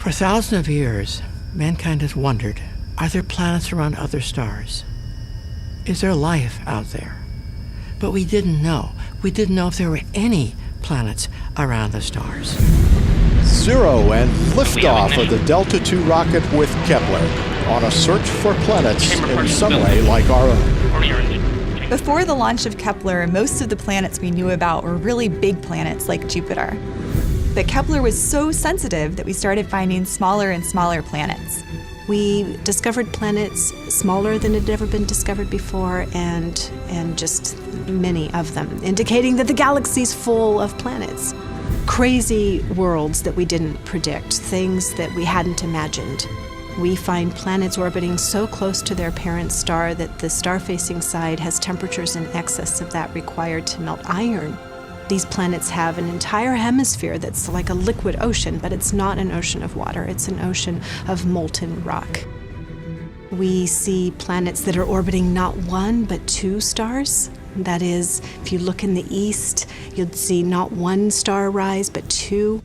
For thousands of years, mankind has wondered, are there planets around other stars? Is there life out there? But we didn't know. We didn't know if there were any planets around the stars. 0 and liftoff of the Delta II rocket with Kepler on a search for planets in some way like our own. Before the launch of Kepler, most of the planets we knew about were really big planets like Jupiter. But Kepler was so sensitive that we started finding smaller and smaller planets. We discovered planets smaller than had ever been discovered before, and just many of them, indicating that the galaxy's full of planets. Crazy worlds that we didn't predict, things that we hadn't imagined. We find planets orbiting so close to their parent star that the star-facing side has temperatures in excess of that required to melt iron. These planets have an entire hemisphere that's like a liquid ocean, but it's not an ocean of water, it's an ocean of molten rock. We see planets that are orbiting not one, but 2 stars. That is, if you look in the east, you'd see not 1 star rise, but 2.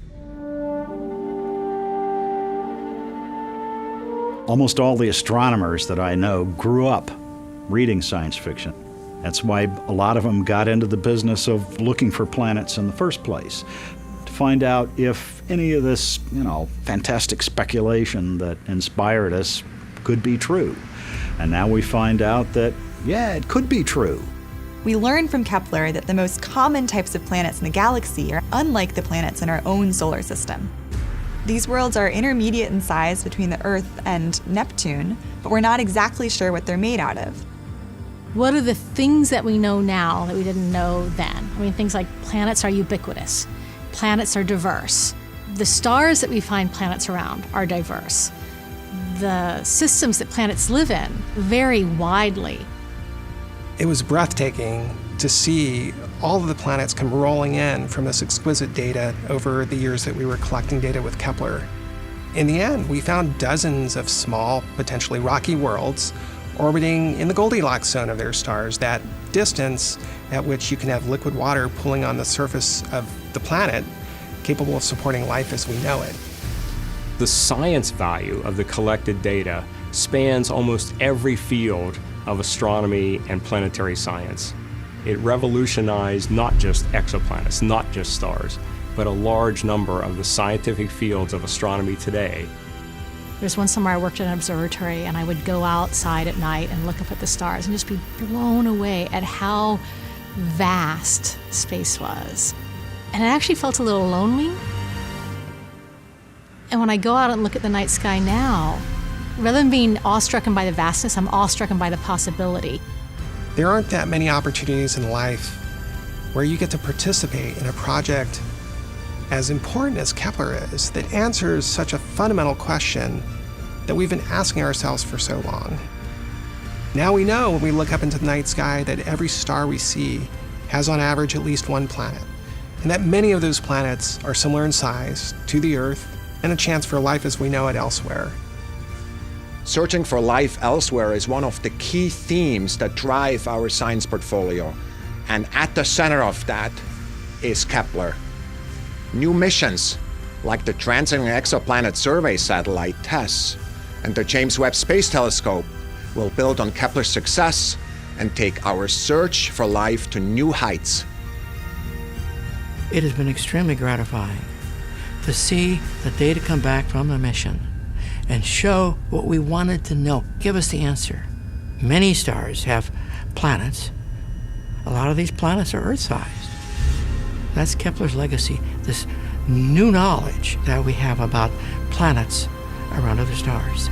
Almost all the astronomers that I know grew up reading science fiction. That's why a lot of them got into the business of looking for planets in the first place, to find out if any of this, fantastic speculation that inspired us could be true. And now we find out that, yeah, it could be true. We learned from Kepler that the most common types of planets in the galaxy are unlike the planets in our own solar system. These worlds are intermediate in size between the Earth and Neptune, but we're not exactly sure what they're made out of. What are the things that we know now that we didn't know then? I mean, things like planets are ubiquitous. Planets are diverse. The stars that we find planets around are diverse. The systems that planets live in vary widely. It was breathtaking to see all of the planets come rolling in from this exquisite data over the years that we were collecting data with Kepler. In the end, we found dozens of small, potentially rocky worlds orbiting in the Goldilocks zone of their stars, that distance at which you can have liquid water pooling on the surface of the planet, capable of supporting life as we know it. The science value of the collected data spans almost every field of astronomy and planetary science. It revolutionized not just exoplanets, not just stars, but a large number of the scientific fields of astronomy today. There's one summer I worked at an observatory, and I would go outside at night and look up at the stars and just be blown away at how vast space was. And it actually felt a little lonely. And when I go out and look at the night sky now, rather than being awestruck by the vastness, I'm awestruck by the possibility. There aren't that many opportunities in life where you get to participate in a project as important as Kepler is, that answers such a fundamental question that we've been asking ourselves for so long. Now we know when we look up into the night sky that every star we see has on average at least 1 planet, and that many of those planets are similar in size to the Earth and a chance for life as we know it elsewhere. Searching for life elsewhere is one of the key themes that drive our science portfolio, and at the center of that is Kepler. New missions, like the Transiting Exoplanet Survey satellite TESS and the James Webb Space Telescope, will build on Kepler's success and take our search for life to new heights. It has been extremely gratifying to see the data come back from the mission and show what we wanted to know, give us the answer. Many stars have planets. A lot of these planets are Earth-sized. That's Kepler's legacy, this new knowledge that we have about planets around other stars.